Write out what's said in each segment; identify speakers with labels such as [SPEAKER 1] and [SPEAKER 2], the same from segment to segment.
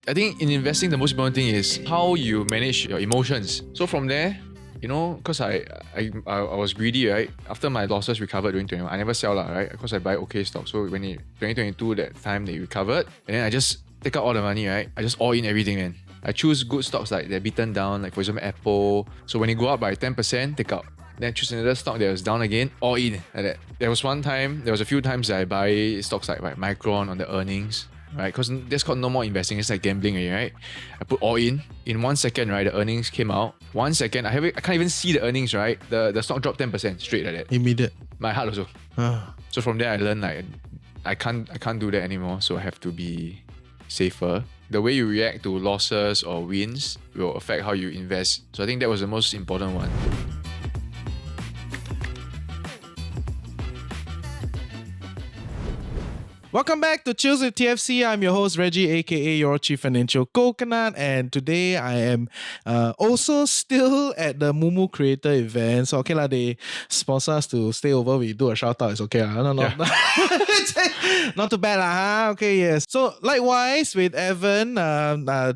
[SPEAKER 1] I think in investing, the most important thing is how you manage your emotions. So from there, because I was greedy, right? After my losses recovered during 2021, I never sell, right? Because I buy okay stock. So when 2022, that time they recovered, and then I just take out all the money, right? I just all in everything, man. I choose good stocks like they're beaten down, like for example Apple. So when it go up by 10%, take out. Then I choose another stock that was down again, all in like that. There was a few times that I buy stocks like Micron on the earnings, right? Because that's called no more investing. It's like gambling, right? I put all in 1 second, right? The earnings came out. 1 second, I can't even see the earnings, right? The stock dropped 10% straight like that.
[SPEAKER 2] Immediate.
[SPEAKER 1] My heart also. So from there, I learned like I can't do that anymore. So I have to be safer. The way you react to losses or wins will affect how you invest. So I think that was the most important one.
[SPEAKER 2] Welcome back to Chills with TFC. I'm your host Reggie, aka your Chief Financial Coconut, and today I am also still at the Mumu Creator event. So okay lah, they sponsor us to stay over. We do a shout out. It's okay lah. Not too bad lah. Huh? Okay, yes. So likewise with Evan,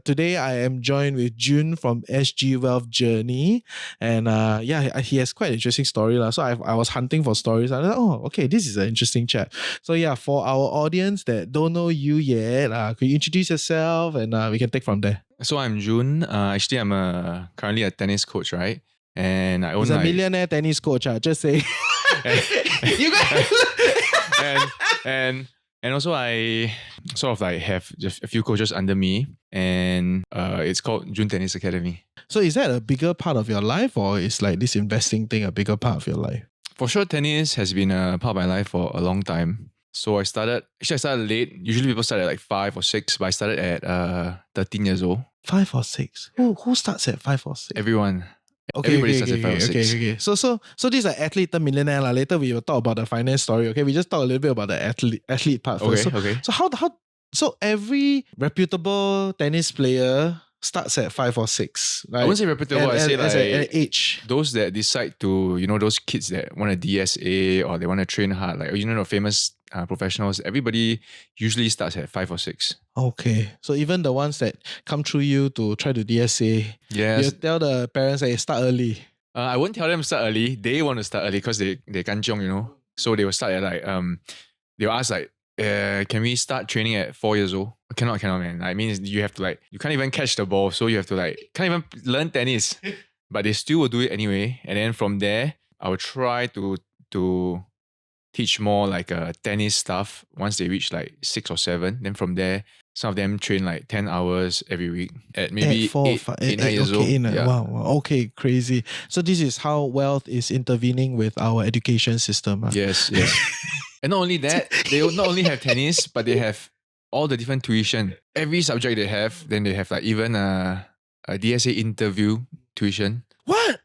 [SPEAKER 2] today I am joined with Jun from SGWealthJourney, and he has quite an interesting story lah. So I was hunting for stories. I thought, okay, this is an interesting chat. So yeah, for our audience that don't know you yet, could you introduce yourself and we can take from there?
[SPEAKER 1] So I'm Jun. Actually, I'm currently a tennis coach, right? And I own
[SPEAKER 2] He's a millionaire tennis coach. Just say. You guys.
[SPEAKER 1] and also I sort of like have just a few coaches under me, and it's called Jun Tennis Academy.
[SPEAKER 2] So is that a bigger part of your life, or is like this investing thing a bigger part of your life?
[SPEAKER 1] For sure, tennis has been a part of my life for a long time. So I started late. Usually people start at like 5 or 6, but I started at 13 years old.
[SPEAKER 2] 5 or 6? Who starts at 5 or 6?
[SPEAKER 1] Everyone. Everybody starts at 5 or 6.
[SPEAKER 2] Okay. So this is an athlete turned millionaire. Later we will talk about the finance story. Okay, we just talk a little bit about the athlete part first.
[SPEAKER 1] Okay.
[SPEAKER 2] So every reputable tennis player starts at 5 or 6, right?
[SPEAKER 1] I wouldn't say reputable. I say like
[SPEAKER 2] an age.
[SPEAKER 1] Those that decide to, those kids that want a DSA or they want to train hard, like famous professionals. Everybody usually starts at 5 or 6.
[SPEAKER 2] Okay, so even the ones that come through you to try to DSA,
[SPEAKER 1] yes,
[SPEAKER 2] you tell the parents that start early.
[SPEAKER 1] I won't tell them start early. They want to start early because they kanchiong, So they will start at like they'll ask like, can we start training at 4 years old? Cannot, man. I mean, you have to like, you can't even catch the ball, so you have to like, can't even learn tennis. But they still will do it anyway. And then from there, I will try to teach more like tennis stuff once they reach like 6 or 7. Then from there, some of them train like 10 hours every week at maybe 8, 9 years old.
[SPEAKER 2] Wow. Okay, crazy. So this is how wealth is intervening with our education system.
[SPEAKER 1] Yes. And not only that, they not only have tennis, but they have all the different tuition. Every subject they have, then they have like even a DSA interview tuition.
[SPEAKER 2] What?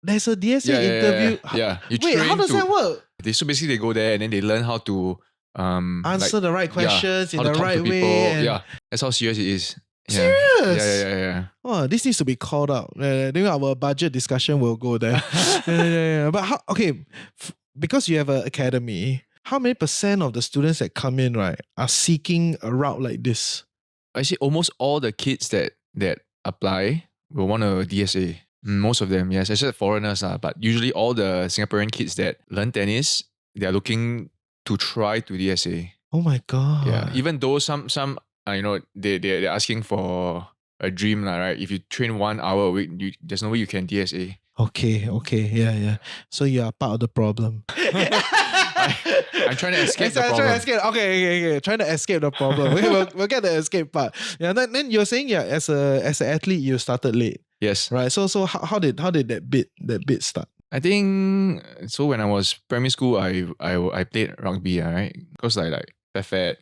[SPEAKER 2] There's a DSA interview?
[SPEAKER 1] Yeah.
[SPEAKER 2] Wait, how does that work?
[SPEAKER 1] So basically they go there and then they learn how to
[SPEAKER 2] answer the right questions in the right way.
[SPEAKER 1] Yeah, that's how serious it is.
[SPEAKER 2] Yeah. Serious?
[SPEAKER 1] Yeah.
[SPEAKER 2] Oh, this needs to be called out. Then our budget discussion will go there. Yeah. But how? Okay, because you have an academy, how many % of the students that come in, right, are seeking a route like this?
[SPEAKER 1] Actually, almost all the kids that apply will want a DSA. Most of them, yes, except foreigners. But usually all the Singaporean kids that learn tennis, they are looking to try to DSA.
[SPEAKER 2] Oh my God.
[SPEAKER 1] Yeah, even though some they're asking for a dream, right? If you train 1 hour a week, there's no way you can DSA.
[SPEAKER 2] Okay, yeah. So you are part of the problem.
[SPEAKER 1] I'm trying to escape the problem.
[SPEAKER 2] Okay. Trying to escape the problem. We'll get the escape part. Yeah. Then you're saying as an athlete you started late.
[SPEAKER 1] Yes.
[SPEAKER 2] Right. So how did that bit start?
[SPEAKER 1] I think so. When I was primary school, I played rugby. Right, because like fat,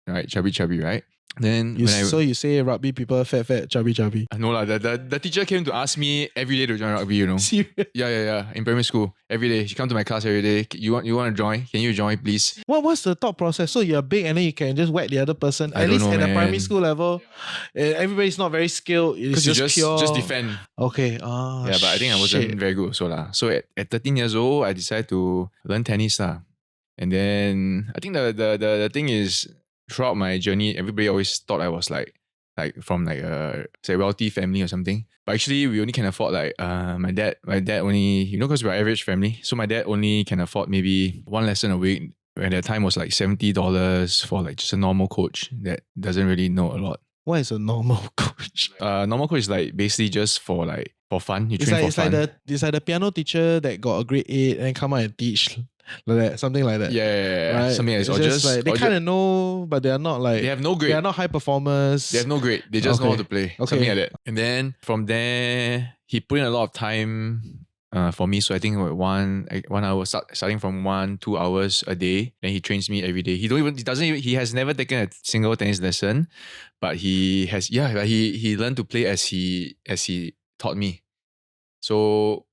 [SPEAKER 1] right, chubby, right. Then
[SPEAKER 2] you say rugby people fat, chubby.
[SPEAKER 1] No lah. The teacher came to ask me every day to join rugby.
[SPEAKER 2] Serious?
[SPEAKER 1] Yeah. In primary school, every day she come to my class every day. You want to join? Can you join, please?
[SPEAKER 2] What's the thought process? So you're big and then you can just whack the other person.
[SPEAKER 1] At
[SPEAKER 2] least at
[SPEAKER 1] the
[SPEAKER 2] primary school level, everybody's not very skilled. It's just pure.
[SPEAKER 1] Just defend.
[SPEAKER 2] Okay.
[SPEAKER 1] Yeah, but I think I wasn't very good also lah. So at 13 years old, I decided to learn tennis lah. And then I think the thing is, throughout my journey, everybody always thought I was like like from like a say wealthy family or something. But actually we only can afford like my dad only, you know, because we're average family. So my dad only can afford maybe one lesson a week. When that time was like $70 for like just a normal coach that doesn't really know a lot.
[SPEAKER 2] What is a normal coach?
[SPEAKER 1] Normal coach is like basically just for fun. You
[SPEAKER 2] It's
[SPEAKER 1] train
[SPEAKER 2] like
[SPEAKER 1] for fun.
[SPEAKER 2] it's like the piano teacher that got a grade 8 and come out and teach like that, something like that.
[SPEAKER 1] Yeah,
[SPEAKER 2] Right?
[SPEAKER 1] something like
[SPEAKER 2] It's
[SPEAKER 1] that. Or
[SPEAKER 2] just like they
[SPEAKER 1] or
[SPEAKER 2] kind of know, but they are not like
[SPEAKER 1] they have no
[SPEAKER 2] they
[SPEAKER 1] grade.
[SPEAKER 2] are not high performers.
[SPEAKER 1] They have no grade. They just know how to play.
[SPEAKER 2] Okay.
[SPEAKER 1] Something like that. And then from there, he put in a lot of time for me. So I think one hour, starting from 1-2 hours a day. Then he trains me every day. He has never taken a single tennis lesson, but he learned to play as he taught me. So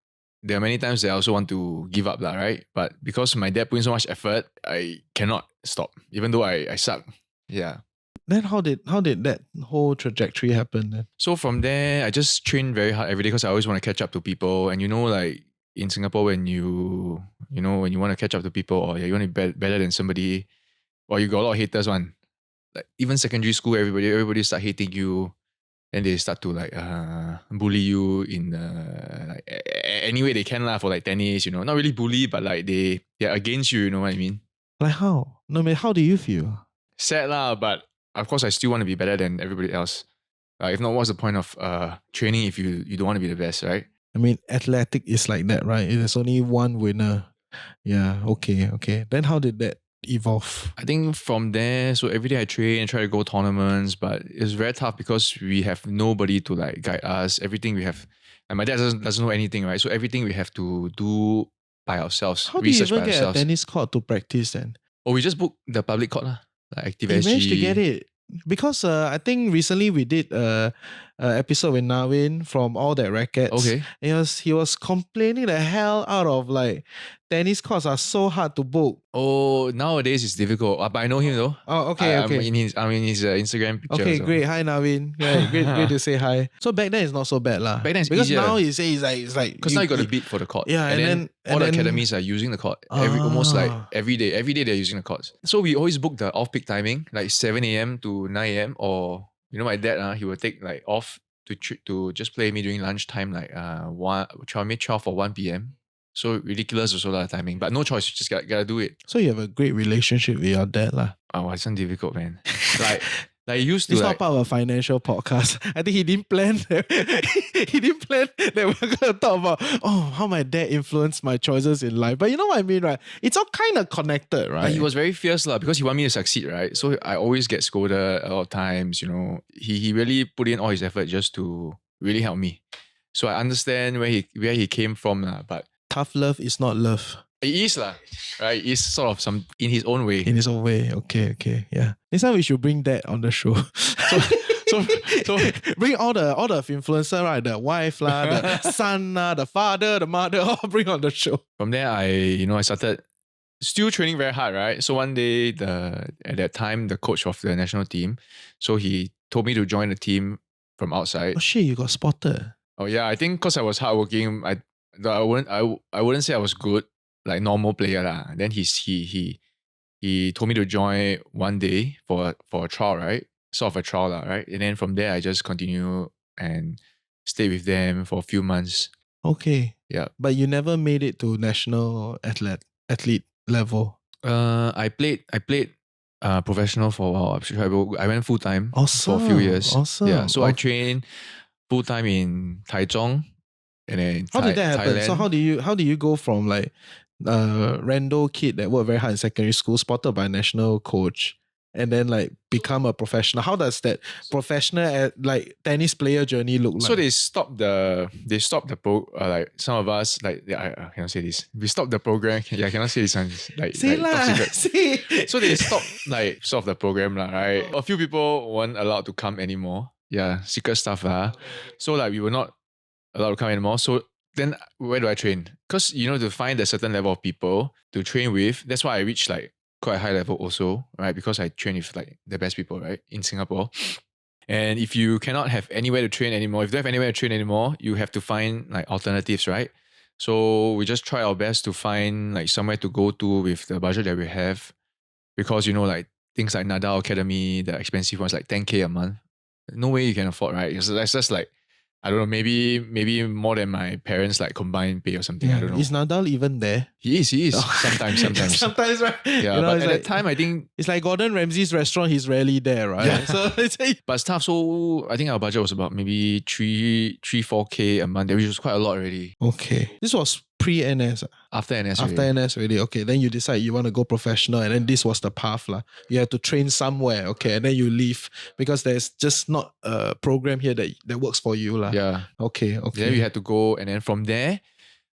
[SPEAKER 1] there are many times that I also want to give up, right? But because my dad put in so much effort, I cannot stop, even though I suck. Yeah.
[SPEAKER 2] Then how did that whole trajectory happen then?
[SPEAKER 1] So from there, I just train very hard every day because I always want to catch up to people. And you know, like in Singapore, when you want to catch up to people or you want to be better than somebody, or you got a lot of haters, one. Like even secondary school, everybody start hating you. And they start to like bully you in like any way they can for like tennis, you know. Not really bully, but like they're against you, you know what I mean?
[SPEAKER 2] Like how? No, I mean, how do you feel?
[SPEAKER 1] Sad but of course I still want to be better than everybody else. If not, what's the point of training if you don't want to be the best, right?
[SPEAKER 2] I mean, athletic is like that, right? There's only one winner. Yeah, okay. Then how did that evolve?
[SPEAKER 1] I think from there, so every day I train and try to go tournaments, but it's very tough because we have nobody to like guide us. Everything we have, and my dad doesn't know anything, right? So everything we have to do by ourselves,
[SPEAKER 2] How do you
[SPEAKER 1] research
[SPEAKER 2] even
[SPEAKER 1] by
[SPEAKER 2] get
[SPEAKER 1] ourselves.
[SPEAKER 2] a tennis court to practice then?
[SPEAKER 1] Oh, we just booked the public court lah, like Active
[SPEAKER 2] You
[SPEAKER 1] SG.
[SPEAKER 2] managed to get it. Because I think recently we did a episode with Navin from All That Rackets.
[SPEAKER 1] Okay.
[SPEAKER 2] And he was complaining the hell out of like tennis courts are so hard to book.
[SPEAKER 1] Oh, nowadays it's difficult. But I know him though.
[SPEAKER 2] Oh, okay.
[SPEAKER 1] I'm in his Instagram picture.
[SPEAKER 2] Okay,
[SPEAKER 1] so.
[SPEAKER 2] great. Hi, Navin. Yeah, great to say hi. So back then it's not so bad lah.
[SPEAKER 1] Back then it's
[SPEAKER 2] because
[SPEAKER 1] easier.
[SPEAKER 2] now you say it's like
[SPEAKER 1] Because now you got to bid for the court.
[SPEAKER 2] Yeah,
[SPEAKER 1] and then all the
[SPEAKER 2] then-
[SPEAKER 1] academies are using the court. Almost like every day. Every day they're using the courts. So we always book the off-peak timing, like 7 a.m. to 9 a.m. Or, you know, my dad, he will take like off to just play me during lunchtime, like 12 or 1 p.m. So ridiculous also the timing. But no choice, you just gotta do it.
[SPEAKER 2] So you have a great relationship with your dad lah.
[SPEAKER 1] Oh, it's not difficult, man. like it used to
[SPEAKER 2] It's
[SPEAKER 1] like,
[SPEAKER 2] not part of a financial podcast. I think he didn't plan that. He didn't plan that we're going to talk about how my dad influenced my choices in life. But you know what I mean, right? It's all kind of connected, right?
[SPEAKER 1] But he was very fierce because he wanted me to succeed, right? So I always get scolded a lot of times, you know. He really put in all his effort just to really help me. So I understand where he came from, but
[SPEAKER 2] tough love is not love.
[SPEAKER 1] it is right? It's sort of some in his own way.
[SPEAKER 2] In his own way. Okay. Yeah. Next time we should bring that on the show. So bring all the influencer, right? The wife lah, the son lah, the father, the mother, all bring on the show.
[SPEAKER 1] From there, I started still training very hard, right? So one day, at that time, the coach of the national team, so he told me to join the team from outside.
[SPEAKER 2] Oh shit, you got spotted.
[SPEAKER 1] Oh yeah, I think because I was hardworking, I wouldn't say I was good, like normal player lah. Then he told me to join one day for a trial, right? Sort of a trial lah, right? And then from there, I just continue and stay with them for a few months.
[SPEAKER 2] Okay.
[SPEAKER 1] Yeah.
[SPEAKER 2] But you never made it to national athlete level.
[SPEAKER 1] I played professional for a while. I went full time
[SPEAKER 2] Awesome.
[SPEAKER 1] for a few years.
[SPEAKER 2] Awesome.
[SPEAKER 1] Yeah. So I trained full time in Taichung, and then
[SPEAKER 2] How did that happen?
[SPEAKER 1] Thailand.
[SPEAKER 2] So how do you go from like rando kid that worked very hard in secondary school, spotted by a national coach, and then like become a professional? How does that professional like tennis player journey look like?
[SPEAKER 1] So they stopped the like some of us like I cannot say this. We stopped the program. Yeah, I cannot say this one. Like,
[SPEAKER 2] say
[SPEAKER 1] like
[SPEAKER 2] lah.
[SPEAKER 1] top secret. So they stopped like sort of the program lah, right? A few people weren't allowed to come anymore. Yeah, secret stuff lah. So like we were not allowed to come anymore. So then where do I train? Because to find a certain level of people to train with. That's why I reached like quite a high level also, right? Because I train with like the best people, right, in Singapore. And if you cannot have anywhere to train anymore, if you don't have anywhere to train anymore, you have to find like alternatives, right? So we just try our best to find like somewhere to go to with the budget that we have, because like things like Nadal Academy, the expensive ones, like 10K a month. No way you can afford, right? That's just like, I don't know, maybe more than my parents like combined pay or something. I don't know.
[SPEAKER 2] Is Nadal even there?
[SPEAKER 1] He is.
[SPEAKER 2] Oh.
[SPEAKER 1] Sometimes.
[SPEAKER 2] Sometimes, right?
[SPEAKER 1] Yeah,
[SPEAKER 2] You know,
[SPEAKER 1] but
[SPEAKER 2] it's
[SPEAKER 1] at
[SPEAKER 2] like,
[SPEAKER 1] that time, I think.
[SPEAKER 2] it's like Gordon Ramsay's restaurant, he's rarely there, right?
[SPEAKER 1] Yeah.
[SPEAKER 2] So it's like,
[SPEAKER 1] But it's tough. So I think our budget was about maybe 4K a month, which was quite a lot already.
[SPEAKER 2] okay. This was pre-NS.
[SPEAKER 1] After NS
[SPEAKER 2] After
[SPEAKER 1] already.
[SPEAKER 2] NS already, okay. Then you decide you want to go professional, and then this was the path lah. You have to train somewhere, okay, and then you leave because there's just not a program here that works for you lah.
[SPEAKER 1] Yeah.
[SPEAKER 2] Okay.
[SPEAKER 1] Then we had to go, and then from there,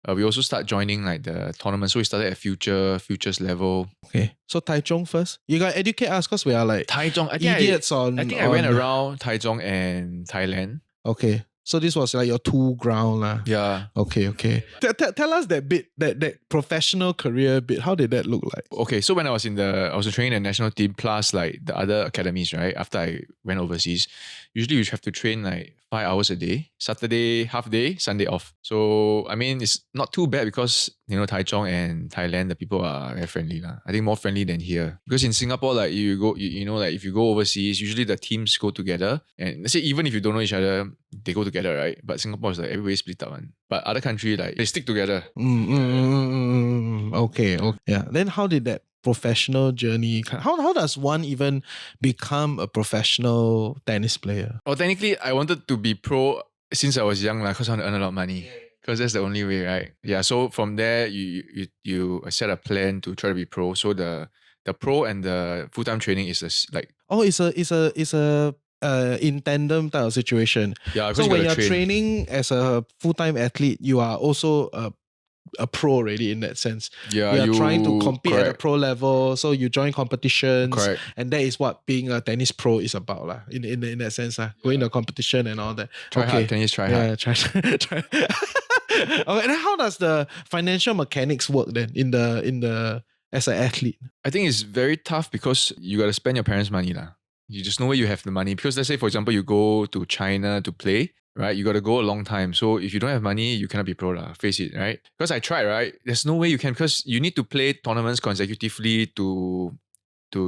[SPEAKER 1] we also start joining like the tournament. So we started at futures level.
[SPEAKER 2] Okay. So Taichung first. You gotta educate us because we are like
[SPEAKER 1] Taichung,
[SPEAKER 2] idiots on.
[SPEAKER 1] I think I went around Taichung and Thailand.
[SPEAKER 2] Okay. So this was like your two ground lah.
[SPEAKER 1] Yeah.
[SPEAKER 2] Okay. Tell us that bit, that professional career bit. How did that look like?
[SPEAKER 1] Okay, so when I was training the national team plus like the other academies, right? After I went overseas, usually you have to train like 5 hours a day. Saturday half day, Sunday off. So I mean, it's not too bad because Taichung and Thailand, the people are very friendly lah. I think more friendly than here. Because in Singapore, like you go, like if you go overseas, usually the teams go together, and let's say even if you don't know each other, they go together, right? But Singapore is like everybody split up one. But other country like they stick together.
[SPEAKER 2] Okay. Yeah. Then how did that professional journey? How does one even become a professional tennis player?
[SPEAKER 1] Well, technically, I wanted to be pro since I was young, because I want to earn a lot of money. Because that's the only way, right? Yeah. So from there, you set a plan to try to be pro. So the pro and the full-time training is
[SPEAKER 2] It's a in tandem type of situation.
[SPEAKER 1] Yeah.
[SPEAKER 2] So when you're training as a full-time athlete, you are also a pro already in that sense.
[SPEAKER 1] Yeah,
[SPEAKER 2] you are trying to compete at a
[SPEAKER 1] correct.
[SPEAKER 2] pro level, so you join competitions,
[SPEAKER 1] Correct.
[SPEAKER 2] and that is what being a tennis pro is about lah. In that sense, going to competition and all that.
[SPEAKER 1] Try hard, tennis, try hard.
[SPEAKER 2] Try. Okay, and how does the financial mechanics work then in the as an athlete?
[SPEAKER 1] I think it's very tough because you got to spend your parents' money lah. You just know where you have the money. Because let's say, for example, you go to China to play, right? You got to go a long time. So if you don't have money, you cannot be pro lah. Face it, right? Because I tried, right? There's no way you can, because you need to play tournaments consecutively to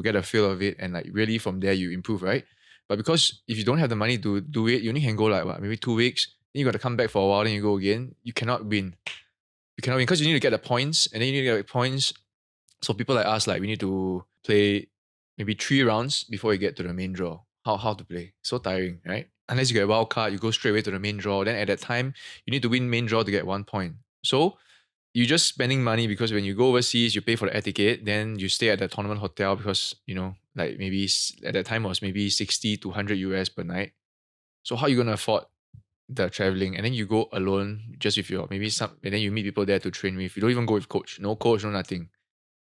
[SPEAKER 1] get a feel of it, and like really from there you improve, right? But because if you don't have the money to do it, you only can go like maybe 2 weeks. Then you got to come back for a while. Then you go again. You cannot win. Because you need to get the points, and then you need to get the points. So people like us, like we need to play maybe 3 rounds before you get to the main draw. How to play? So tiring, right? Unless you get a wild card, you go straight away to the main draw. Then at that time, you need to win main draw to get 1 point. So you're just spending money because when you go overseas, you pay for the air ticket, then you stay at the tournament hotel because, like maybe at that time was maybe 60 to 100 US per night. So how are you going to afford the traveling? And then you go alone, just with and then you meet people there to train with. You don't even go with coach. No coach, no nothing.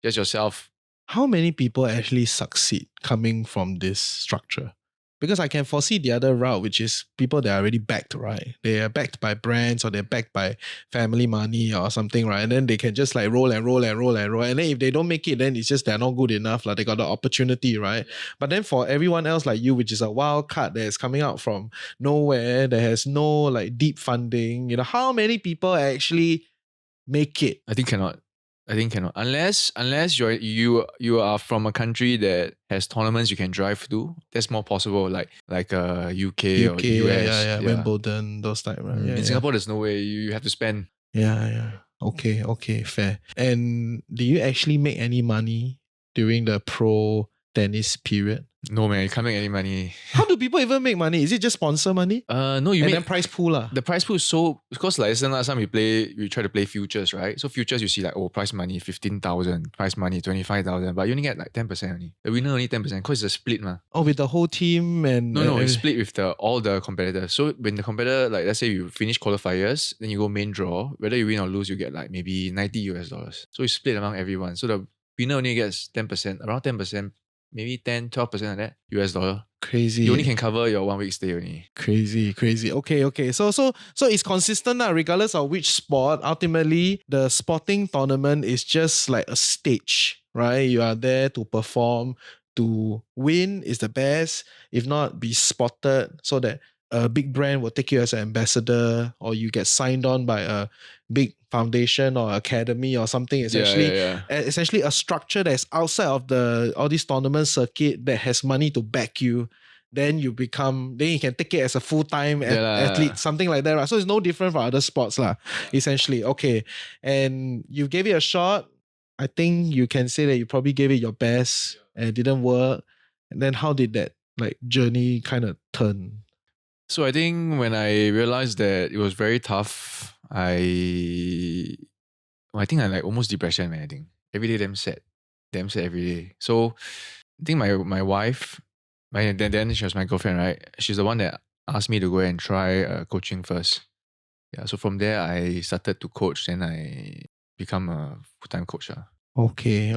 [SPEAKER 1] Just yourself.
[SPEAKER 2] How many people actually succeed coming from this structure? Because I can foresee the other route, which is people that are already backed, right? They are backed by brands or they're backed by family money or something, right? And then they can just like roll. And then if they don't make it, then it's just they're not good enough. Like they got the opportunity, right? But then for everyone else like you, which is a wild card that is coming out from nowhere, that has no like deep funding, how many people actually make it?
[SPEAKER 1] I think cannot. Unless you are from a country that has tournaments you can drive to. That's more possible. Like UK or US.
[SPEAKER 2] Yeah. Wimbledon, those type, right?
[SPEAKER 1] In Singapore, there's no way. You have to spend.
[SPEAKER 2] Yeah. Okay, fair. And do you actually make any money during the pro tennis period?
[SPEAKER 1] No, man, you can't make any money.
[SPEAKER 2] How do people even make money? Is it just sponsor money?
[SPEAKER 1] No,
[SPEAKER 2] then prize pool lah.
[SPEAKER 1] The prize pool is so, because like last time we try to play futures, right? So futures you see like prize money 15,000, prize money 25,000, but you only get like 10% only. The winner only 10% because it's a split ma.
[SPEAKER 2] Oh, with the whole team and
[SPEAKER 1] no, it's split with all the competitors. So when the competitor, like let's say you finish qualifiers, then you go main draw, whether you win or lose, you get like maybe $90. So it's split among everyone. So the winner only gets 10%, around 10%. Maybe 10, 12% of that US dollar.
[SPEAKER 2] Crazy.
[SPEAKER 1] You only can cover your 1 week stay only.
[SPEAKER 2] Crazy. Okay. So it's consistent now, regardless of which sport. Ultimately, the sporting tournament is just like a stage, right? You are there to perform, to win is the best. If not, be spotted so that a big brand will take you as an ambassador, or you get signed on by a big foundation or academy or something. It's essentially a structure that's outside of all this tournament circuit that has money to back you. then you can take it as a full-time
[SPEAKER 1] Yeah lah.
[SPEAKER 2] athlete, something like that, right? So it's no different from other sports lah, essentially. Okay. And you gave it a shot. I think you can say that you probably gave it your best and it didn't work. And then how did that like journey kind of turn?
[SPEAKER 1] So I think when I realized that it was very tough, I think I like almost depression, man. I think every day damn sad every day. So I think my wife, then she was my girlfriend, right? She's the one that asked me to go and try coaching first. Yeah. So from there I started to coach, then I become a full-time coach.
[SPEAKER 2] Okay.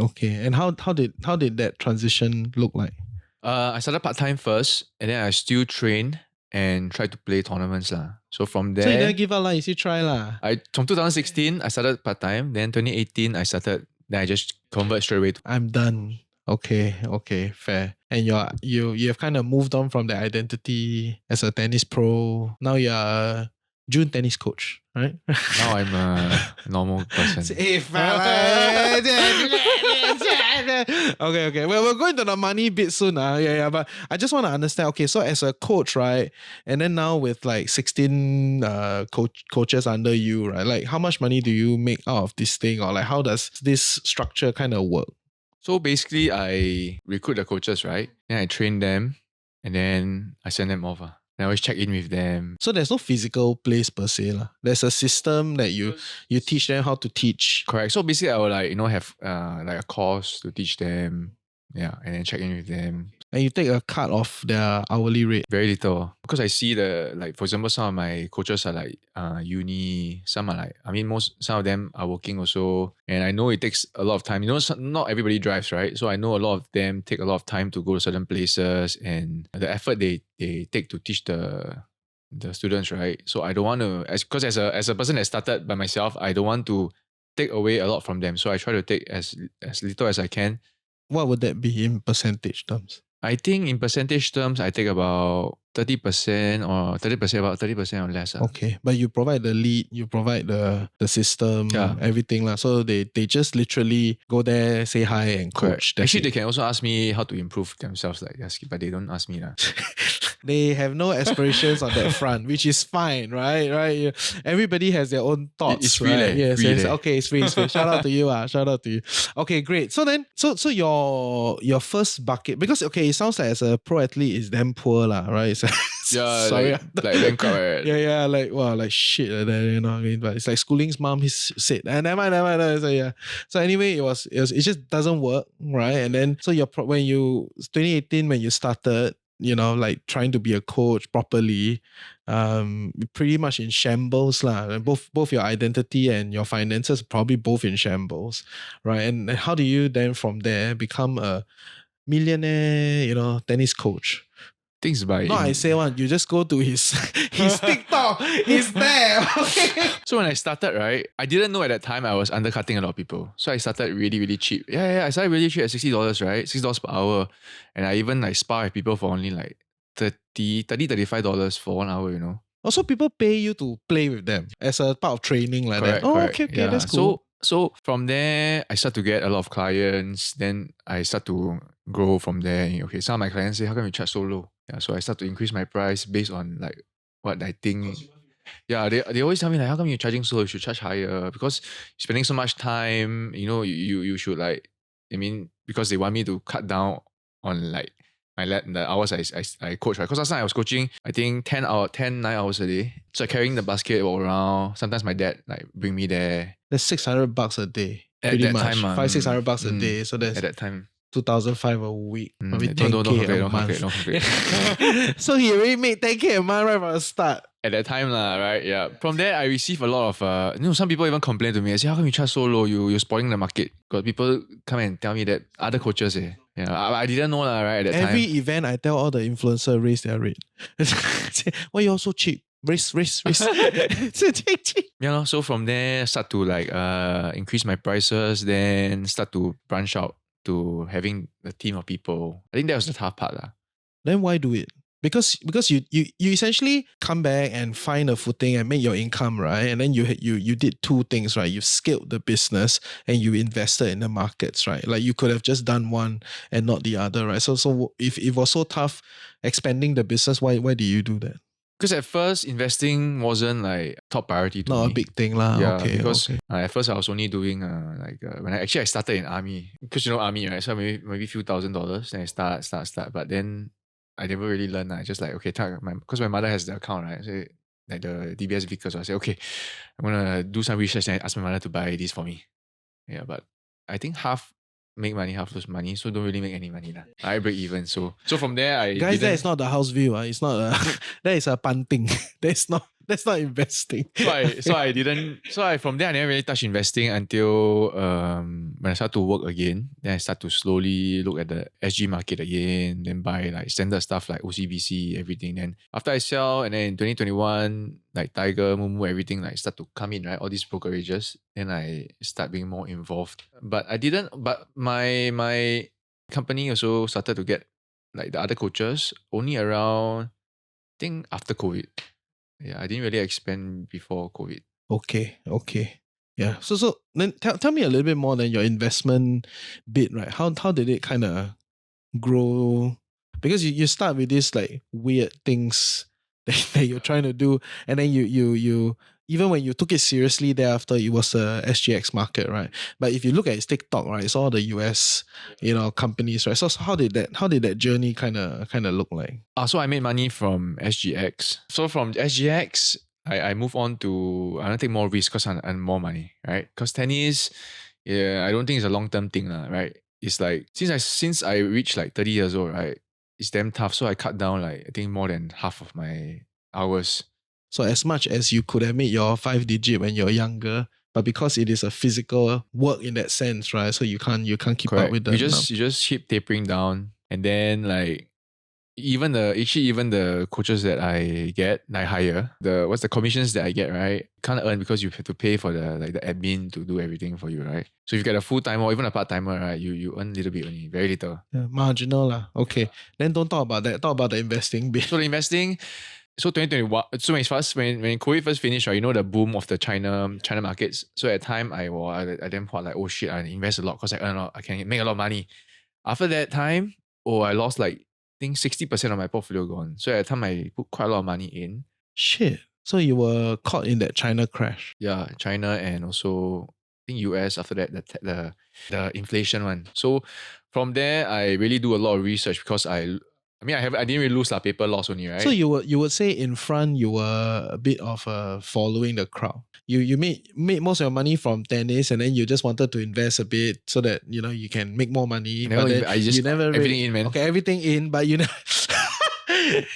[SPEAKER 2] And how did that transition look like?
[SPEAKER 1] I started part-time first, and then I still trained and tried to play tournaments lah. So from there,
[SPEAKER 2] So you never give up lah, you still try lah.
[SPEAKER 1] From 2016 I started part-time, then 2018 I started, then I just convert straight away to
[SPEAKER 2] I'm done. Okay, fair. And you have kind of moved on from the identity as a tennis pro. Now you're a Jun tennis coach, right?
[SPEAKER 1] now I'm a normal person.
[SPEAKER 2] Okay. Well, we're going to the money bit soon. Yeah. But I just want to understand. Okay, so as a coach, right? And then now with like 16 coaches under you, right? Like how much money do you make out of this thing? Or like how does this structure kind of work?
[SPEAKER 1] So basically I recruit the coaches, right? Then I train them, and then I send them off. I always check in with them.
[SPEAKER 2] So there's no physical place per se lah. There's a system that you teach them how to teach.
[SPEAKER 1] Correct. So basically I will have like a course to teach them. Yeah, and then check in with them.
[SPEAKER 2] And you take a cut of their hourly rate.
[SPEAKER 1] Very little. Because I see for example, some of my coaches are like uni, some are like, some of them are working also. And I know it takes a lot of time. Not everybody drives, right? So I know a lot of them take a lot of time to go to certain places, and the effort they take to teach the students, right? So I don't want to, because as a person that started by myself, I don't want to take away a lot from them. So I try to take as little as I can.
[SPEAKER 2] What would that be in percentage terms?
[SPEAKER 1] I think in percentage terms, I take about 30% or 30%, about 30% or less.
[SPEAKER 2] Okay, but you provide the lead, you provide the system, everything lah. So they just literally go there, say hi and coach.
[SPEAKER 1] Actually, they can also ask me how to improve themselves, but they don't ask me lah.
[SPEAKER 2] They have no aspirations on that front, which is fine, right? Everybody has their own thoughts,
[SPEAKER 1] it's free
[SPEAKER 2] right?
[SPEAKER 1] leh,
[SPEAKER 2] Yes. Okay, it's free. Shout out to you, Shout out to you. Okay, great. So then, so your first bucket, because okay, it sounds like as a pro athlete is damn poor lah, right?
[SPEAKER 1] Yeah,
[SPEAKER 2] sorry.
[SPEAKER 1] like bankrupt, right?
[SPEAKER 2] Yeah, like wow, like shit like that, you know what I mean? But it's like Schooling's mom, he said, never mind. So yeah. So anyway, it just doesn't work, right? And then so 2018 when you started, like trying to be a coach properly, pretty much in shambles lah. Both your identity and your finances probably both in shambles, right? And how do you then from there become a millionaire, tennis coach?
[SPEAKER 1] Things by
[SPEAKER 2] No, I say one. You just go to his TikTok. It's there. Okay.
[SPEAKER 1] So when I started, right, I didn't know at that time I was undercutting a lot of people. So I started really, really cheap. Yeah. I started really cheap at $60, right? $6 per hour. And I even like spar with people for only like $35 for 1 hour,
[SPEAKER 2] Also, people pay you to play with them as a part of training like
[SPEAKER 1] correct,
[SPEAKER 2] that. Oh,
[SPEAKER 1] correct.
[SPEAKER 2] okay, that's cool.
[SPEAKER 1] So from there, I start to get a lot of clients. Then I start to grow from there. Okay, some of my clients say, how come you charge so low? Yeah, so I start to increase my price based on like what I think. Yeah, they always tell me like, how come you're charging so low? You should charge higher because you're spending so much time. You should like, because they want me to cut down on like the hours I coach, right? Because last time I was coaching, I think 9 hours a day. So carrying the basket all around. Sometimes my dad like bring me there.
[SPEAKER 2] That's $600 a day.
[SPEAKER 1] At
[SPEAKER 2] Pretty
[SPEAKER 1] that
[SPEAKER 2] much.
[SPEAKER 1] time,
[SPEAKER 2] $500-600 a day. So that's
[SPEAKER 1] at that time.
[SPEAKER 2] 2,500 a week. Maybe
[SPEAKER 1] Don't
[SPEAKER 2] 10K a month.
[SPEAKER 1] don't compare.
[SPEAKER 2] So he already made 10K a month right from the start.
[SPEAKER 1] At that time, right? Yeah. From there, I receive a lot of, some people even complain to me. I say, how come you charge so low? You're spoiling the market. Because people come and tell me that other coaches, yeah, I didn't know right at that time.
[SPEAKER 2] Every event, I tell all the influencers raise their rate. Why you all so cheap? Raise.
[SPEAKER 1] Yeah, so from there, start to like increase my prices, then start to branch out to having a team of people. I think that was the tough part.
[SPEAKER 2] Then why do it? because you essentially come back and find a footing and make your income, right? And then you did two things, right? You scaled the business and you invested in the markets, right? Like you could have just done one and not the other, right? So if it was so tough expanding the business, why do you do that?
[SPEAKER 1] Because at first, investing wasn't like top priority to
[SPEAKER 2] Not
[SPEAKER 1] me.
[SPEAKER 2] a big thing lah.
[SPEAKER 1] Yeah,
[SPEAKER 2] Okay,
[SPEAKER 1] because
[SPEAKER 2] okay.
[SPEAKER 1] at first I was only doing when I started in army, because you know army, right? So maybe few $1,000s, then I start, but then I never really learn. I just like, okay, because my mother has the account, right? So like the DBS Vickers, so I say, okay, I'm gonna do some research and ask my mother to buy this for me. Yeah, but I think half make money, half lose money, so don't really make any money lah. I break even. So from there I
[SPEAKER 2] Guys, that
[SPEAKER 1] didn't.
[SPEAKER 2] is not the house view. It's not that is a punting. That's not investing.
[SPEAKER 1] From there I never really touched investing until when I start to work again. Then I start to slowly look at the SG market again, then buy like standard stuff like OCBC, everything. Then after I sell, and then in 2021, like Tiger, Mumu, everything like start to come in, right? All these brokerages. Then I start being more involved. But my company also started to get like the other coaches only around, I think, after COVID. Yeah, I didn't really expand before COVID.
[SPEAKER 2] Okay. Yeah. So then tell me a little bit more than your investment bit, right? How did it kind of grow? Because you start with these like weird things that you're trying to do, and then you even when you took it seriously thereafter, it was a SGX market, right? But if you look at its TikTok, right, it's all the US, companies, right? So how did that journey kind of look like?
[SPEAKER 1] So I made money from SGX. So from SGX, I move on to, I want to take more risk because I earn more money, right? Because tennis, yeah, I don't think it's a long-term thing, right? It's like, since I reached like 30 years old, right? It's damn tough. So I cut down like, I think more than half of my hours.
[SPEAKER 2] So as much as you could have made your 5-digit when you're younger, but because it is a physical work in that sense, right? So you can't keep
[SPEAKER 1] Correct.
[SPEAKER 2] up with the
[SPEAKER 1] You just keep tapering down, and then like even the coaches that I get, I hire, what's the commissions that I get, right? Can't earn because you have to pay for the admin to do everything for you, right? So if you get a full-timer or even a part-timer, right, you earn a little bit only, very little.
[SPEAKER 2] Yeah, marginal lah. Okay. Then don't talk about that. Talk about the investing bit.
[SPEAKER 1] So the investing, so 2021, so when COVID first finished, right, you know the boom of the China markets. So at the time I then thought like, oh shit, I invest a lot because I earn a lot, I can make a lot of money. After that time, I lost like, I think 60% of my portfolio gone. So at the time I put quite a lot of money in.
[SPEAKER 2] Shit. So you were caught in that China crash.
[SPEAKER 1] Yeah, China, and also I think US after that, the inflation one. So from there I really do a lot of research because I didn't really lose paper loss only, right?
[SPEAKER 2] So you would say in front you were a bit of following the crowd. You made most of your money from tennis, and then you just wanted to invest a bit so that you can make more money.
[SPEAKER 1] You never everything in, man.
[SPEAKER 2] Okay, everything in, but you know.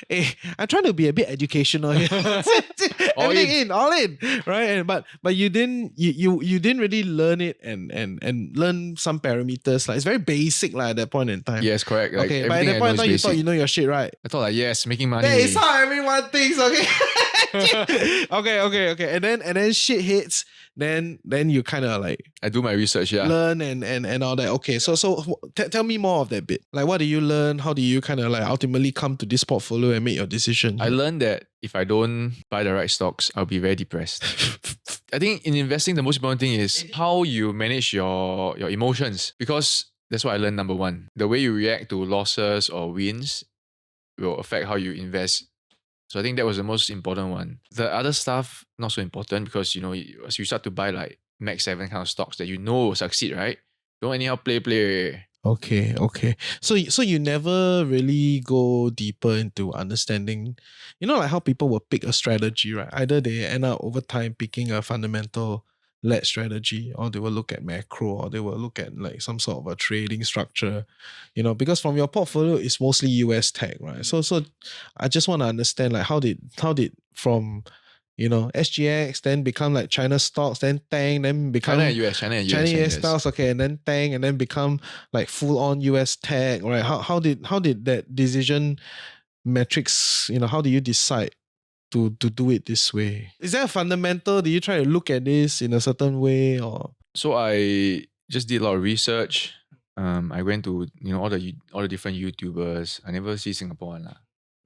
[SPEAKER 2] Hey, I'm trying to be a bit educational here. all in, right? But you didn't really learn it and learn some parameters. Like it's very basic at that point in time.
[SPEAKER 1] Yes, correct. Like,
[SPEAKER 2] okay, but at that point in time, you thought you know your shit, right?
[SPEAKER 1] I thought like, yes, making money.
[SPEAKER 2] That is how everyone thinks. Okay. okay. And then shit hits. Then you kind of like
[SPEAKER 1] I do my research, yeah.
[SPEAKER 2] Learn and all that. Okay, so tell me more of that bit. Like, what do you learn? How do you kind of like ultimately come to this portfolio and make your decision?
[SPEAKER 1] I learned that if I don't buy the right stocks, I'll be very depressed. I think in investing, the most important thing is how you manage your emotions, because that's what I learned. Number one, the way you react to losses or wins will affect how you invest. So I think that was the most important one. The other stuff, not so important, because as you start to buy like Max 7 kind of stocks that will succeed, right? Don't anyhow play.
[SPEAKER 2] Okay. So you never really go deeper into understanding, like how people will pick a strategy, right? Either they end up over time picking a fundamental led strategy, or they will look at macro, or they will look at like some sort of a trading structure, because from your portfolio it's mostly US tech, right? So I just want to understand like how did from SGX then become like China stocks, then Tang, then become
[SPEAKER 1] China and
[SPEAKER 2] US stocks, okay, and then Tang, and then become like full on US tech, right? How did that decision metrics, how do you decide to do it this way? Is there a fundamental? Do you try to look at this in a certain way, or?
[SPEAKER 1] So I just did a lot of research. I went to all the different YouTubers. I never see Singapore one lah.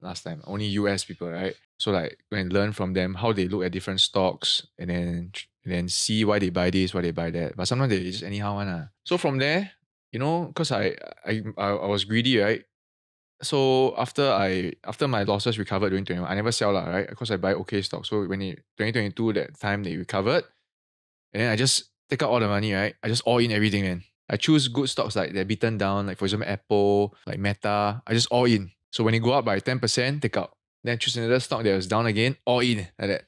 [SPEAKER 1] last time. Only US people, right? So like when learn from them how they look at different stocks and then see why they buy this, why they buy that. But sometimes they just anyhow one. So from there, because I was greedy, right? So after my losses recovered during 2021, I never sell lah, right? Because I buy okay stock. So when 2022 that time they recovered, and then I just take out all the money, right? I just all in everything, man. I choose good stocks like they're beaten down, like for example Apple, like Meta. I just all in. So when it go up by 10%, take out. Then choose another stock that was down again, all in like that.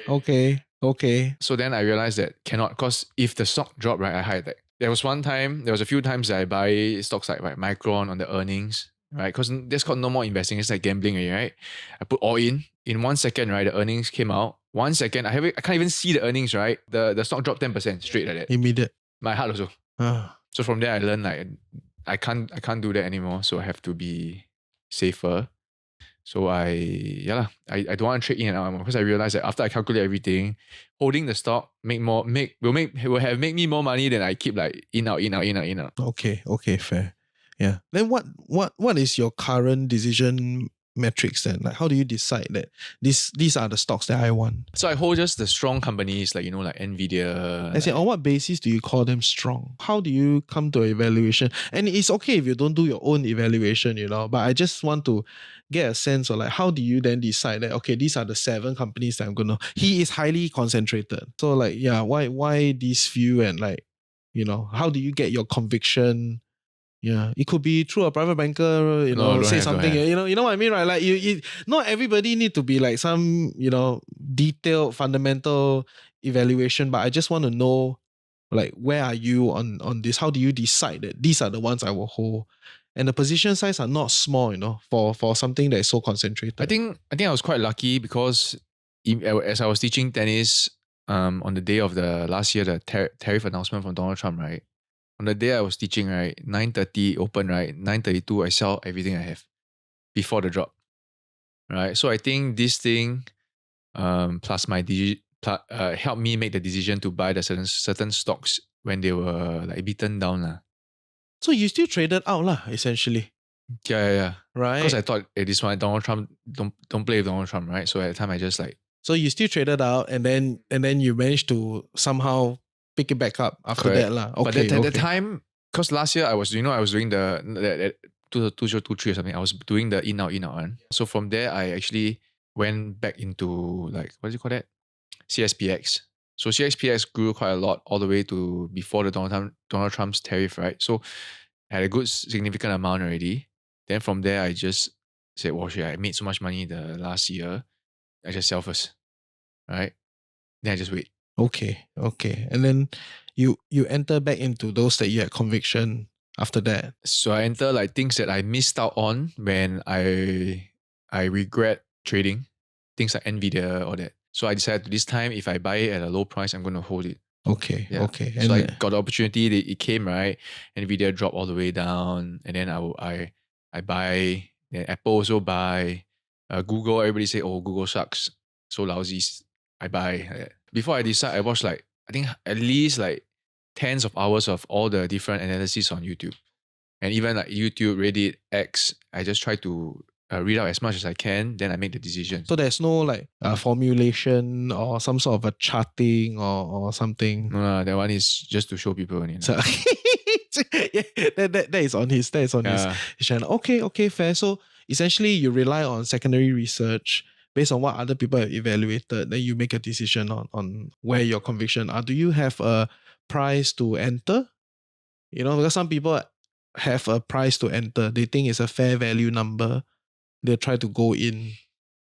[SPEAKER 2] Okay.
[SPEAKER 1] So then I realized that cannot, because if the stock drop, right, I high attack. There was a few times that I buy stocks like Micron on the earnings, right? Because that's called no more investing. It's like gambling, right? I put all in. In 1 second, right, the earnings came out. 1 second, I can't even see the earnings, right? The stock dropped 10% straight like that.
[SPEAKER 2] Immediate.
[SPEAKER 1] My heart also. So from there, I learned like I can't do that anymore. So I have to be safer. So I don't want to trade in and out anymore because I realized that after I calculate everything, holding the stock will make me more money than I keep like in out.
[SPEAKER 2] Okay, fair. Yeah. Then what is your current decision metrics then? Like how do you decide that these are the stocks that I want?
[SPEAKER 1] So I hold just the strong companies like like Nvidia.
[SPEAKER 2] I say, on what basis do you call them strong? How do you come to evaluation? And it's okay if you don't do your own evaluation, but I just want to get a sense of like how do you then decide that okay, these are the 7 companies that I'm gonna. He is highly concentrated. So like why these few and like, how do you get your conviction? Yeah, it could be through a private banker, say something, you know what I mean, right? Like not everybody need to be like some, detailed fundamental evaluation, but I just want to know like where are you on this? How do you decide that these are the ones I will hold? And the position size are not small, for something that is so concentrated.
[SPEAKER 1] I think I was quite lucky because as I was teaching tennis, on the day of the last year, the tariff announcement from Donald Trump, right? On the day I was teaching, right, 9:30 open, right, 9:32 I sell everything I have before the drop, right? So I think this thing, plus my helped me make the decision to buy the certain stocks when they were like beaten down lah.
[SPEAKER 2] So you still traded out lah, essentially.
[SPEAKER 1] Yeah.
[SPEAKER 2] Right.
[SPEAKER 1] Because I thought, this one Donald Trump, don't play with Donald Trump, right? So at the time I just like.
[SPEAKER 2] So you still traded out, and then you managed to somehow pick it back up after
[SPEAKER 1] Correct.
[SPEAKER 2] that lah. Okay.
[SPEAKER 1] But at the time, because last year I was doing the 2023 or something. I was doing the in out one. So from there I actually went back into like what do you call that? CSPX. So CSPX grew quite a lot all the way to before the Donald Trump's tariff, right? So I had a good significant amount already. Then from there I just said, well, shit, I made so much money the last year. I just sell first, right? Then I just wait.
[SPEAKER 2] Okay. And then you enter back into those that you had conviction after that.
[SPEAKER 1] So I enter like things that I missed out on when I regret trading, things like Nvidia or that. So I decided this time if I buy it at a low price, I'm going to hold it.
[SPEAKER 2] Okay.
[SPEAKER 1] And so I got the opportunity. It came, right? Nvidia dropped all the way down, and then I buy. Then Apple also buy. Google, everybody say, oh, Google sucks, so lousy. I buy. Before I decide, I watch like I think at least like tens of hours of all the different analysis on YouTube, and even like YouTube, Reddit, X. I just try to read out as much as I can, then I make the decision.
[SPEAKER 2] So there's no like formulation or some sort of a charting or something.
[SPEAKER 1] No, that one is just to show people.
[SPEAKER 2] So, yeah, that is on his channel. Okay, fair. So essentially, you rely on secondary research based on what other people have evaluated. Then you make a decision on where your conviction are. Do you have a price to enter? Because some people have a price to enter. They think it's a fair value number. They try to go in,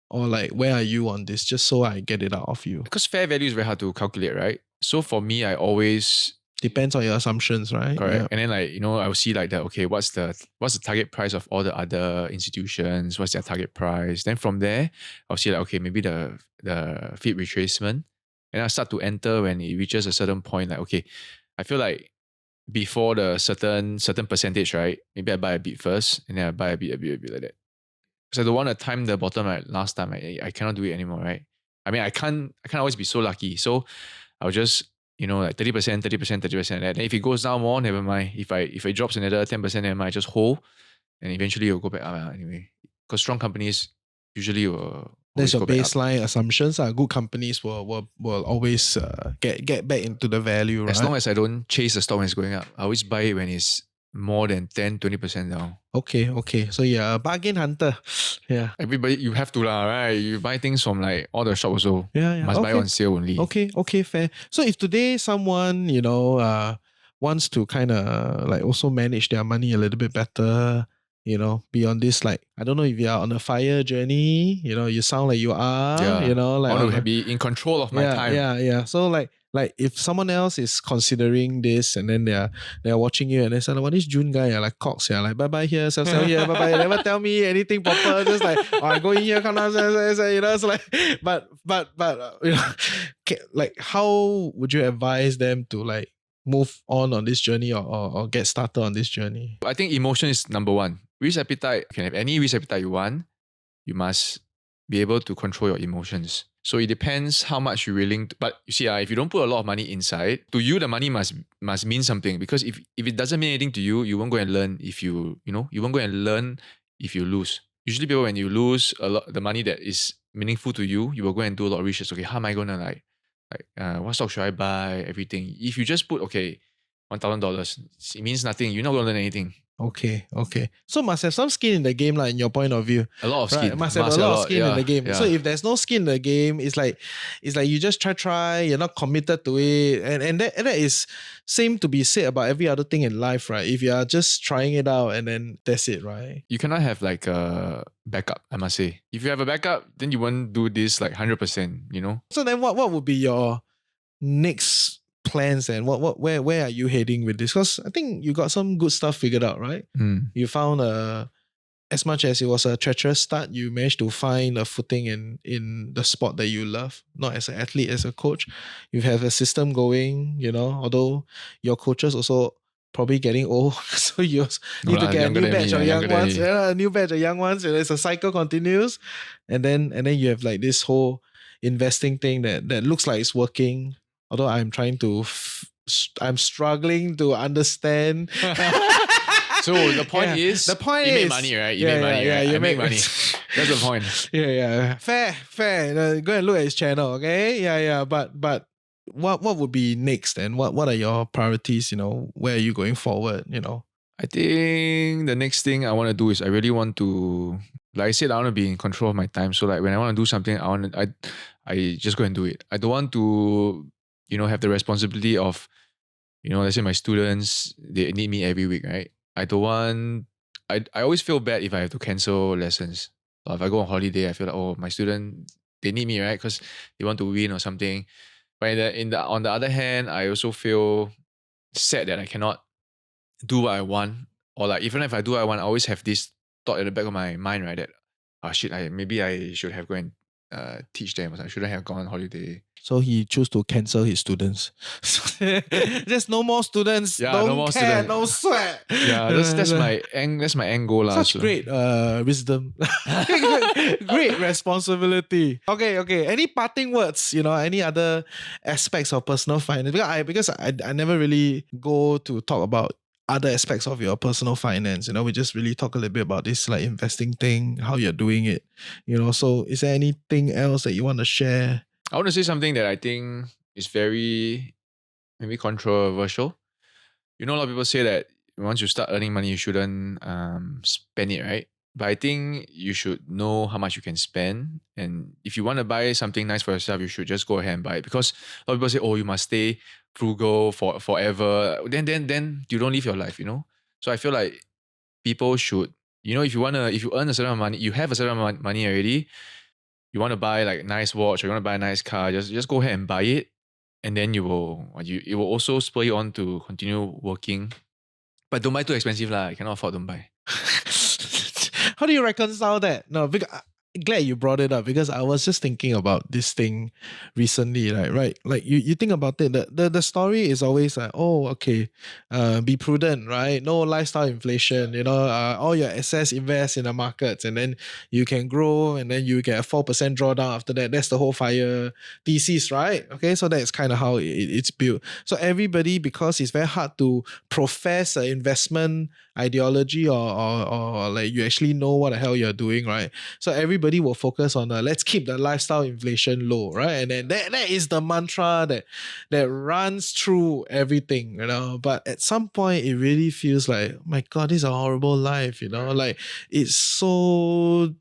[SPEAKER 2] or like, where are you on this? Just so I get it out of you.
[SPEAKER 1] Because fair value is very hard to calculate, right? So for me, I always
[SPEAKER 2] depends on your assumptions, right?
[SPEAKER 1] Correct.
[SPEAKER 2] Yeah.
[SPEAKER 1] And then like I will see like that. Okay, what's the target price of all the other institutions? What's their target price? Then from there, I'll see like okay, maybe the fib retracement, and I start to enter when it reaches a certain point. Like okay, I feel like before the certain percentage, right? Maybe I buy a bit first, and then I buy a bit like that. Because I don't want to time the bottom like last time. I cannot do it anymore, right? I mean, I can't always be so lucky. So I'll just, like 30%, 30%. And if it goes down more, never mind. If it drops another 10%, never mind. I just hold, and eventually it'll go back up anyway. Because strong companies usually will
[SPEAKER 2] That's
[SPEAKER 1] always
[SPEAKER 2] your
[SPEAKER 1] go back up.
[SPEAKER 2] baseline assumptions. Good companies will always get back into the value, right?
[SPEAKER 1] As long as I don't chase the stock when it's going up, I always buy it when it's more than 10-20% down.
[SPEAKER 2] Okay. So you're a bargain hunter. Yeah.
[SPEAKER 1] Everybody, you have to lah, right? You buy things from like all the shops also.
[SPEAKER 2] Yeah.
[SPEAKER 1] Must buy
[SPEAKER 2] Okay.
[SPEAKER 1] on sale only.
[SPEAKER 2] Okay, fair. So if today someone, wants to kind of like also manage their money a little bit better, be on this, like, I don't know if you are on a fire journey, you sound like you are,
[SPEAKER 1] Yeah.
[SPEAKER 2] like
[SPEAKER 1] I want to be in control of my time.
[SPEAKER 2] Yeah. So like if someone else is considering this and then they're watching you and they say, what is Jun guy? Like Cox, like buy here, sell here, bye. Never tell me anything proper. Just like, I go in here, come on, it's like, but like how would you advise them to like move on this journey or get started on this journey?
[SPEAKER 1] I think emotion is number one. Risk appetite, you can have any risk appetite you want. You must be able to control your emotions. So it depends how much you're willing to, but you see, if you don't put a lot of money inside, to you the money must mean something, because if it doesn't mean anything to you, you won't go and learn if you won't go and learn if you lose. Usually people, when you lose a lot the money that is meaningful to you, you will go and do a lot of research. Okay, how am I gonna like what stock should I buy? Everything. If you just put $1,000, it means nothing. You're not gonna learn anything.
[SPEAKER 2] Okay. So must have some skin in the game, like in your point of view.
[SPEAKER 1] A lot of skin.
[SPEAKER 2] Right? Must have a lot of skin in the game.
[SPEAKER 1] Yeah.
[SPEAKER 2] So if there's no skin in the game, it's like you just try, you're not committed to it. And that is same to be said about every other thing in life, right? If you are just trying it out and then that's it, right?
[SPEAKER 1] You cannot have like a backup, I must say. If you have a backup, then you won't do this like 100%,
[SPEAKER 2] So then what would be your next plans and where are you heading with this? Because I think you got some good stuff figured out, right? You found as much as it was a treacherous start, you managed to find a footing in the sport that you love, not as an athlete, as a coach. You have a system going, although your coaches also probably getting old, so you need to get a new batch of young ones. A new batch of young ones. It's a cycle continues, and then you have like this whole investing thing that looks like it's working. Although I'm trying to, I'm struggling to understand.
[SPEAKER 1] So the point is, you make money, right? You make money, right?
[SPEAKER 2] You
[SPEAKER 1] I make money. That's the point.
[SPEAKER 2] Yeah. Fair. Go and look at his channel, okay? Yeah. But what would be next, and what are your priorities? Where are you going forward?
[SPEAKER 1] I think the next thing I want to do is I really want to, like I said, I want to be in control of my time. So like when I want to do something, I just go and do it. I don't want to, have the responsibility of, let's say my students, they need me every week, right? I don't want, I always feel bad if I have to cancel lessons. Or if I go on holiday, I feel like, my student, they need me, right? Because they want to win or something. But on the other hand, I also feel sad that I cannot do what I want. Or like, even if I do what I want, I always have this thought at the back of my mind, right? That, maybe I should have gone and teach them. Or I shouldn't have gone on holiday.
[SPEAKER 2] So he chose to cancel his students. There's no more students.
[SPEAKER 1] Yeah,
[SPEAKER 2] Don't
[SPEAKER 1] no more
[SPEAKER 2] care,
[SPEAKER 1] students.
[SPEAKER 2] no sweat.
[SPEAKER 1] Yeah, that's my end goal.
[SPEAKER 2] Such great wisdom. Great responsibility. Okay. Any parting words? Any other aspects of personal finance? Because I never really go to talk about other aspects of your personal finance. We just really talk a little bit about this like investing thing, how you're doing it. So is there anything else that you want to share?
[SPEAKER 1] I want to say something that I think is very maybe controversial. A lot of people say that once you start earning money, you shouldn't spend it, right? But I think you should know how much you can spend. And if you want to buy something nice for yourself, you should just go ahead and buy it. Because a lot of people say, you must stay frugal forever. Then you don't live your life, So I feel like people should, if you earn a certain amount of money, you have a certain amount of money already, you want to buy like a nice watch or you want to buy a nice car, just go ahead and buy it. And then it will also spur you on to continue working. But don't buy too expensive lah. I cannot afford, don't buy.
[SPEAKER 2] How do you reconcile that? No, because glad you brought it up, because I was just thinking about this thing recently, right? Like you think about it, the story is always like, be prudent, right? No lifestyle inflation, all your assets invest in the markets, and then you can grow, and then you get a 4% drawdown after that. That's the whole FIRE thesis, right? Okay, so that's kind of how it's built. So everybody, because it's very hard to profess an investment ideology or like you actually know what the hell you're doing, right? So everybody everybody will focus on let's keep the lifestyle inflation low, right? And then that is the mantra that runs through everything, But at some point, it really feels like, oh my God, this is a horrible life, Like it's so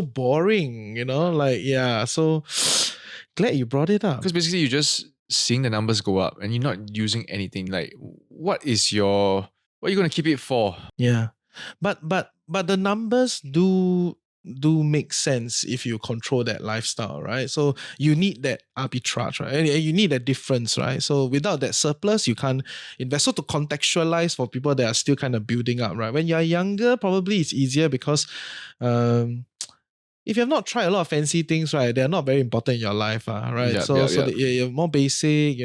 [SPEAKER 2] boring, So glad you brought it up.
[SPEAKER 1] Because basically you're just seeing the numbers go up and you're not using anything. Like, what are you going to keep it for?
[SPEAKER 2] Yeah. But the numbers do make sense if you control that lifestyle, right? So you need that arbitrage, right? And you need that difference, right? So without that surplus, you can't invest. So to contextualize for people that are still kind of building up, right? When you're younger, probably it's easier because if you have not tried a lot of fancy things, right, they're not very important in your life, right?
[SPEAKER 1] Yep,
[SPEAKER 2] so
[SPEAKER 1] yep,
[SPEAKER 2] so
[SPEAKER 1] yep.
[SPEAKER 2] You're more basic,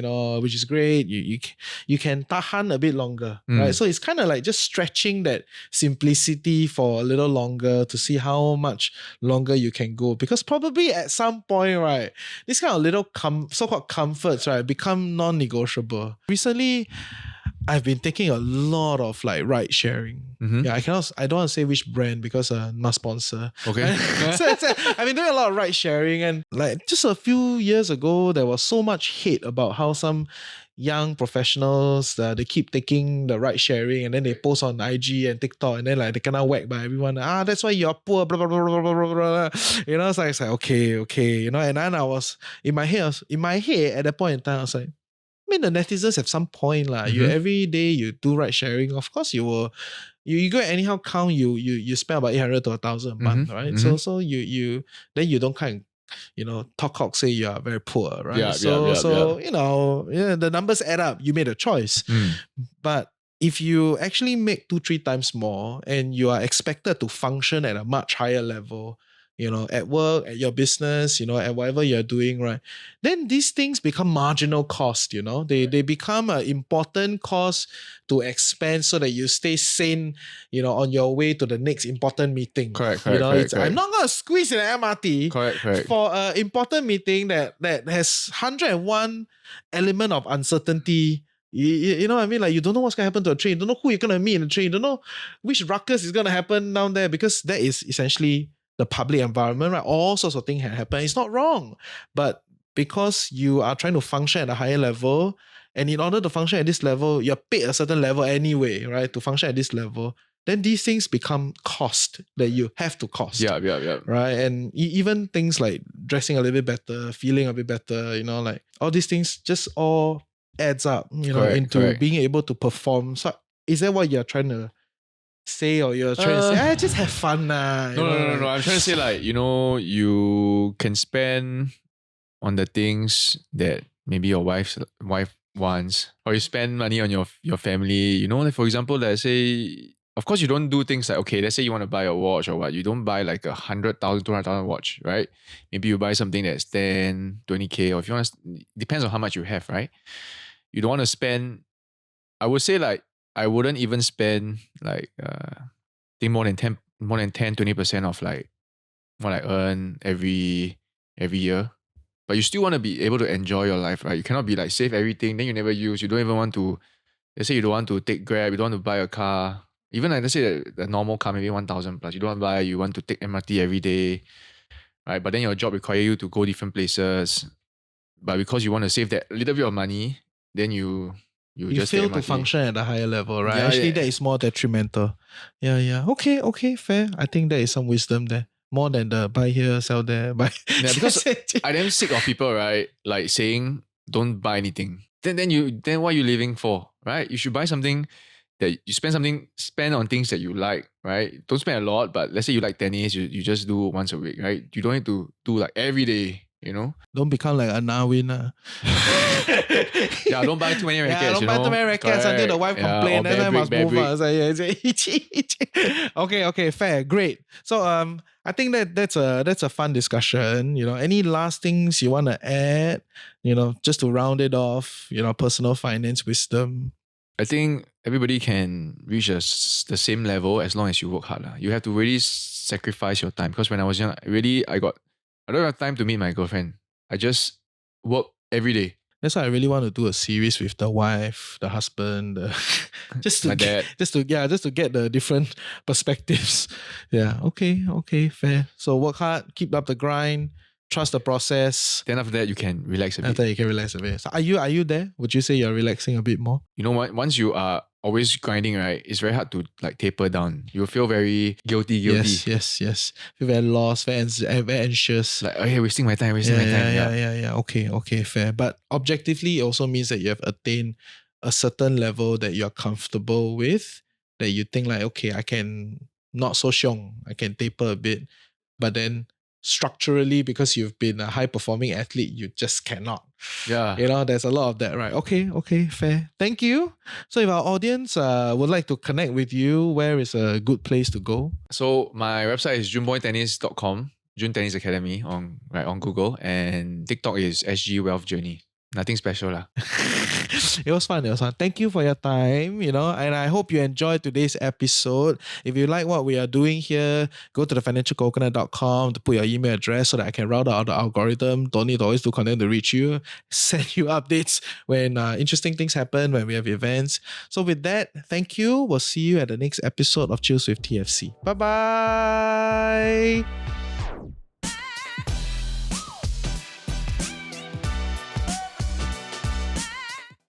[SPEAKER 2] which is great. You can tahan a bit longer, right? So it's kind of like just stretching that simplicity for a little longer to see how much longer you can go. Because probably at some point, right, this kind of little so-called comforts, right, become non-negotiable. Recently, I've been taking a lot of like ride sharing. Yeah, I don't want to say which brand because not sponsor.
[SPEAKER 1] Okay.
[SPEAKER 2] So I've been doing a lot of ride sharing, and like just a few years ago, there was so much hate about how some young professionals they keep taking the ride sharing and then they post on IG and TikTok and then like they cannot whack by everyone. That's why you're poor, blah blah blah blah blah blah blah. So it's like okay, and then I was in my head at that point in time, I was like, I mean, the netizens have some point lah. You every day you do ride sharing, of course you will. You go anyhow count. You spend about 800 to 1,000 a month, right? So you then you don't kind of, talk say you are very poor, right?
[SPEAKER 1] Yeah,
[SPEAKER 2] the numbers add up. You made a choice, but if you actually make 2-3 times more and you are expected to function at a much higher level, at work, at your business, at whatever you're doing, right? Then these things become marginal cost, They become an important cost to expand so that you stay sane, on your way to the next important meeting.
[SPEAKER 1] Correct.
[SPEAKER 2] I'm not going to squeeze in the MRT
[SPEAKER 1] Correct.
[SPEAKER 2] for an important meeting that has 101 element of uncertainty. You know what I mean? Like, you don't know what's going to happen to a train. You don't know who you're going to meet in the train. You don't know which ruckus is going to happen down there, because that is essentially the public environment, right? All sorts of things can happen. It's not wrong. But because you are trying to function at a higher level, and in order to function at this level, you're paid a certain level anyway, right? To function at this level, then these things become cost that you have to cost.
[SPEAKER 1] Yeah.
[SPEAKER 2] Right? And even things like dressing a little bit better, feeling a bit better, like all these things just all adds up, into being able to perform. So is that what you're trying to say, or you're trying to say, just have fun nah?
[SPEAKER 1] No. I'm trying to say, like, you can spend on the things that maybe your wife wants, or you spend money on your family. Like, for example, let's say, of course, you don't do things like, okay, let's say you want to buy a watch or what. You don't buy like 100,000, 200,000 watch, right? Maybe you buy something that's 10, 20K, or if you want to, depends on how much you have, right? You don't want to spend, I would say, like, I wouldn't even spend like I think more than 10, 20% of like what I earn every year. But you still want to be able to enjoy your life, right? You cannot be like save everything, then you never use. You don't even want to, let's say you don't want to take Grab, you don't want to buy a car. Even like, let's say the normal car, maybe 1,000 plus, you don't want to buy, you want to take MRT every day, right? But then your job requires you to go different places. But because you want to save that little bit of money, then you just
[SPEAKER 2] fail to function at a higher level, right? Actually, that is more detrimental. Yeah. Okay, fair. I think there is some wisdom there. More than the buy here, sell there, buy.
[SPEAKER 1] Yeah, because I'm damn sick of people, right? Like saying don't buy anything. Then what are you living for, right? You should buy something that you spend on things that you like, right? Don't spend a lot, but let's say you like tennis, you just do once a week, right? You don't need to do like every day.
[SPEAKER 2] Don't become like a Nawin.
[SPEAKER 1] Yeah, don't buy too many rackets.
[SPEAKER 2] Yeah, don't buy too many rackets until the wife complains, and then I must move on. Okay, fair, great. So I think that's a fun discussion. Any last things you want to add? Just to round it off. Personal finance wisdom.
[SPEAKER 1] I think everybody can reach the same level as long as you work hard. You have to really sacrifice your time, because when I was young, I don't have time to meet my girlfriend. I just work every day.
[SPEAKER 2] That's why I really want to do a series with the wife, the husband, just to
[SPEAKER 1] My dad.
[SPEAKER 2] just to get the different perspectives. Yeah, okay, fair. So work hard, keep up the grind, trust the process.
[SPEAKER 1] Then after that, you can relax a bit.
[SPEAKER 2] After you can relax a bit. So are you there? Would you say you're relaxing a bit more?
[SPEAKER 1] You know what? Once you are always grinding, right, it's very hard to like taper down. You feel very guilty.
[SPEAKER 2] Yes. Feel very lost, very anxious.
[SPEAKER 1] Like, okay, wasting my time.
[SPEAKER 2] Yeah. Okay, fair. But objectively, it also means that you have attained a certain level that you're comfortable with, that you think like, okay, I can not so xiong, I can taper a bit. But then structurally, because you've been a high performing athlete, you just cannot.
[SPEAKER 1] Yeah.
[SPEAKER 2] You know, there's a lot of that, right? Okay, fair. Thank you. So if our audience would like to connect with you, where is a good place to go?
[SPEAKER 1] So my website is junboytennis.com, Jun Tennis Academy on Google, and TikTok is SGWealthJourney. Nothing special lah.
[SPEAKER 2] It was fun. Thank you for your time, and I hope you enjoyed today's episode. If you like what we are doing here, go to thefinancialcoconut.com to put your email address so that I can route out the algorithm. Don't need to always do content to reach you. Send you updates when interesting things happen, when we have events. So with that, thank you. We'll see you at the next episode of Chills with TFC. Bye-bye.